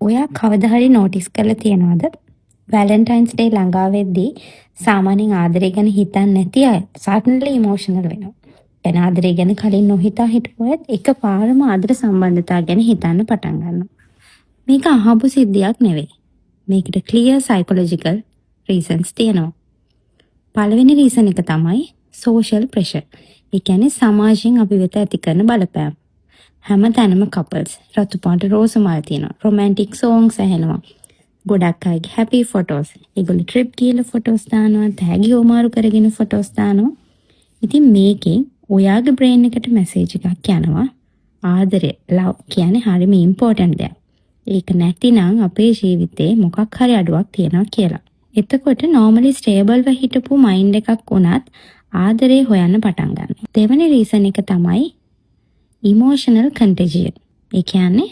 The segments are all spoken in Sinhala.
ඔයා කවදා හරි නෝටිස් කරලා තියෙනවද? වැලන්ටයින්ස් ඩේ ළඟා වෙද්දී සාමාන්‍යයෙන් ආදරය ගැන හිතන්නේ නැති අය සඩන්ලි ඉමෝෂනල් වෙනවා. එන ආදරය ගැන කලින් නොහිතා හිටපුවත් එකපාරම ආදර සම්බන්ධතාව ගැන හිතන්න පටන් ගන්නවා. මේක අහඹු සිද්ධියක් නෙවෙයි. මේකට ක්ලියර් සයිකොලොජිකල් රීසන්ස් තියෙනවා. පළවෙනි රීසන් එක තමයි සෝෂල් ප්‍රෙෂර්. ඒ කියන්නේ සමාජයෙන් අපි වෙත ඇති කරන බලපෑම. හැම තැනම කපල්ස් රතු පාට රෝස මල් තියෙනවා. රොමැන්ටික් සෝංග්ස් ඇහෙනවා. ගොඩක් අයගේ හැපි ෆොටෝස්. ඒගොල්ලෝ ට්‍රිප් ගිහලා ෆොටෝස් දානවා. තෑගි හොමාරු කරගෙන ෆොටෝස් දානවා. ඉතින් මේකෙන් ඔයාගේ බ්‍රේන් එකට මැසේජ් එකක් යනවා. ආදරය, ලව් කියන්නේ හරිම ඉම්පෝටන්ට් දෙයක්. ඒක නැතිනම් අපේ ජීවිතේ මොකක් හරි අඩුවක් තියෙනවා කියලා. එතකොට normally stable වෙ හිටපු මයින්ඩ් එකක් උනත් ආදරේ හොයන්න පටන් ගන්නවා. දෙවෙනි රීසන් එක තමයි emotional contagion. ඒ කියන්නේ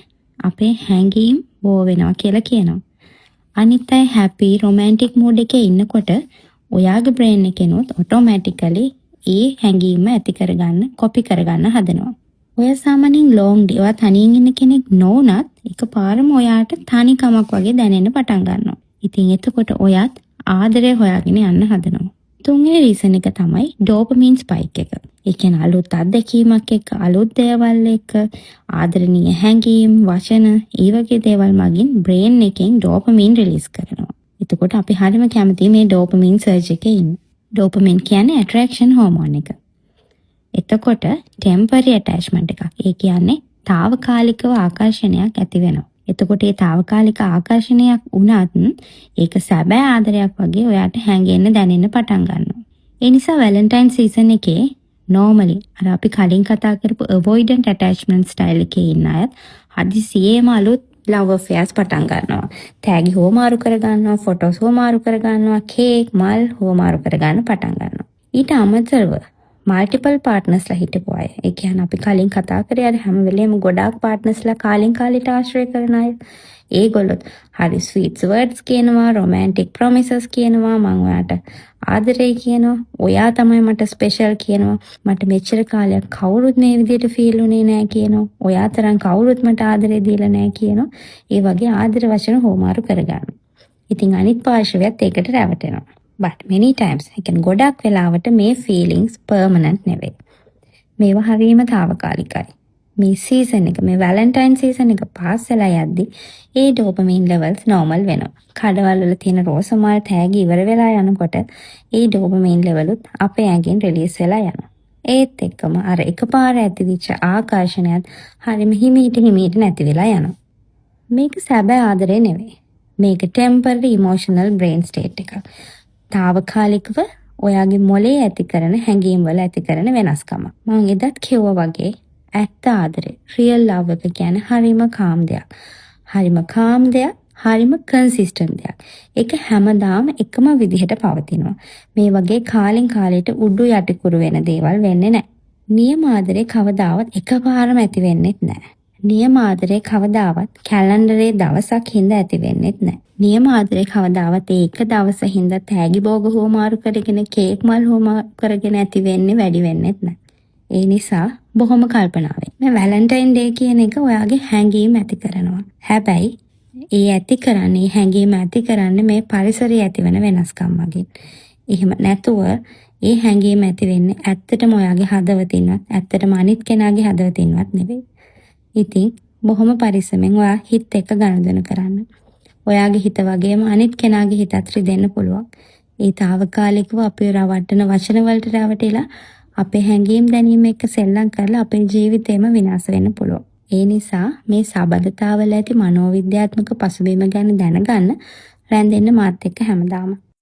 අපේ හැඟීම් බෝ වෙනවා කියලා කියනවා. අනිත් අය happy romantic mood එකේ ඉන්නකොට ඔයාගේ brain එකෙනුත් automatically ඒ හැඟීම ඇති කරගන්න, copy කරගන්න හදනවා. ඔය සාමාන්‍යයෙන් long day ඔයා තනියෙන් ඉන්න කෙනෙක් නොවුනත් එකපාරම ඔයාට තනිකමක් වගේ දැනෙන්න පටන් ගන්නවා. ඉතින් එතකොට ඔයත් ආදරය හොයාගෙන යන්න හදනවා. තුන්වෙනි රීසන් එක තමයි ඩෝපමින් ස්පයික් එක. ඒ කියන්නේ අලුත් අත්දැකීමක් එක්ක, අලුත් දේවල් එක්ක, ආදරණීය හැඟීම්, වචන, ඒ වගේ දේවල් මගින් බ්‍රේන් එකෙන් ඩෝපමින් රිලීස් කරනවා. එතකොට අපි හරියම කැමති මේ ඩෝපමින් සර්ජ් එකේ ඉන්න. ඩෝපමින් කියන්නේ ඇට්‍රැක්ෂන් හෝමෝන් එක. එතකොට ටෙම්පරරි ඇටැච්මන්ට් එකක්. ඒ කියන්නේ తాවකාලිකව ආකර්ෂණයක් ඇති වෙනවා. එතකොට ඒ తాවකාලික ආකර්ෂණයක් වුණත් ඒක සැබෑ ආදරයක් වගේ ඔයාට හැංගෙන්න දැනෙන්න පටන් ගන්නවා. ඒ නිසා වැලන්ටයින් සීසන් එකේ normally අර අපි කලින් කතා කරපු avoidant attachment style එකේ ඉන්න අයත් හදිසියෙම අලුත් love affairs පටන් ගන්නවා. තෑගි හොමාරු කර ගන්නවා, ෆොටෝස් හොමාරු කර ගන්නවා, කේක්, මල් හොමාරු කර ගන්න පටන් ගන්නවා. ඊට අමතරව මල්ටිපල් පාර්ට්නර්ස්ලා හිටපු අය. ඒ කියන්නේ අපි කලින් කතා කරේ අර හැම වෙලේම ගොඩාක් පාර්ට්නර්ස්ලා කාලෙන් කාලෙට ආශ්‍රය කරන අය. ඒගොල්ලොත් හරි ස්වීට්ස් වර්ඩ්ස් කියනවා, රොමැන්ටික් ප්‍රොමිසස් කියනවා, මම ඔයාට ආදරේ කියනවා, ඔයා තමයි මට ස්පෙෂල් කියනවා, මට මෙච්චර කාලයක් කවුරුත් මේ විදිහට ෆීල් උනේ නැහැ කියනවා, ඔයා තරම් කවුරුත් මට ආදරේ දීලා නැහැ කියනවා. ඒ වගේ ආදර වචන හොමාරු කරගන්නවා. ඉතින් අනිත් පාර්ශවයත් ඒකට රැවටෙනවා. But many times, ගොඩක් වෙලාවට මේ feelings permanent නෙවෙයි. මේවා හරියම తాවකාලිකයි. මේ සීසන් එක, මේ වැලන්ටයින් සීසන් එක පාස් වෙලා යද්දි ඒ ඩෝපමින් levels normal වෙනවා. කඩවල වල තියෙන රෝස මල් තෑගි ඉවර වෙලා යනකොට ඒ ඩෝපමින් level උත් අපේ ඇඟෙන් රිලීස් වෙලා යනවා. ඒත් එක්කම අර එකපාර ඇතිවිච්ච ආකර්ෂණයත් හරියම හිමීට නැති වෙලා යනවා. මේක සැබෑ ආදරේ නෙවෙයි. මේක temporary emotional brain state එකක්. తాවකාලිකව ඔයාගේ මොලේ ඇති කරන හැඟීම් වල ඇති කරන වෙනස්කම. මම එදත් කිව්වා වගේ ඇත්ත ආදරේ රියල් ලව් එක කියන්නේ හරිම කාම් දෙයක්. හරිම කාම් දෙයක්, හරිම කන්සිස්ටන්ට් දෙයක්. ඒක හැමදාම එකම විදිහට පවතිනවා. මේ වගේ කාලෙන් කාලයට උඩු යටිකුරු වෙන දේවල් වෙන්නේ නැහැ. නියම ආදරේ කවදාවත් එකපාරම ඇති වෙන්නේත් නැහැ. නියම ආදරේ කවදාවත් කැලෙන්ඩරේ දවසක් හින්දා ඇති වෙන්නේත් නැහැ. නියම ආදරේ කවදාවත් ඒක දවස හින්දා තෑගි බෝග හොමාරු කරගෙන කේක් මල් හොමාරු කරගෙන ඇති වෙන්නේ වැඩි වෙන්නේත් නැහැ. ඒ නිසා බොහොම කල්පනාවෙන් මේ වැලන්ටයින් ඩේ කියන එක ඔයාගේ හැඟීම් ඇති කරනවා. හැබැයි ඒ ඇති කරන්නේ හැඟීම් ඇති කරන්නේ මේ පරිසරයේ ඇතිවන වෙනස්කම් මගින්. එහෙම නැතුව ඒ හැඟීම් ඇති වෙන්නේ ඇත්තටම ඔයාගේ හදවතින්වත් ඇත්තටම අනිත් කෙනාගේ හදවතින්වත් නෙවෙයි. ඉතින් බොහොම පරිස්සමෙන් ඔයා හිත එක ගනුදෙනු කරන්න. ඔයාගේ හිත වගේම අනිත් කෙනාගේ හිතත් රිදෙන්න පුළුවන්. ඒ తాවකාලිකව අපේ රවට්ටන වචන වලට රැවටිලා අපේ හැඟීම් දැනීම එක්ක සෙල්ලම් කරලා අපේ ජීවිතේම විනාශ වෙන්න පුළුවන්. ඒ නිසා මේ සබඳතාවල ඇති මනෝවිද්‍යාත්මක පසුබිම ගැන දැනගන්න රැඳෙන්න මාත් එක්ක හැමදාම.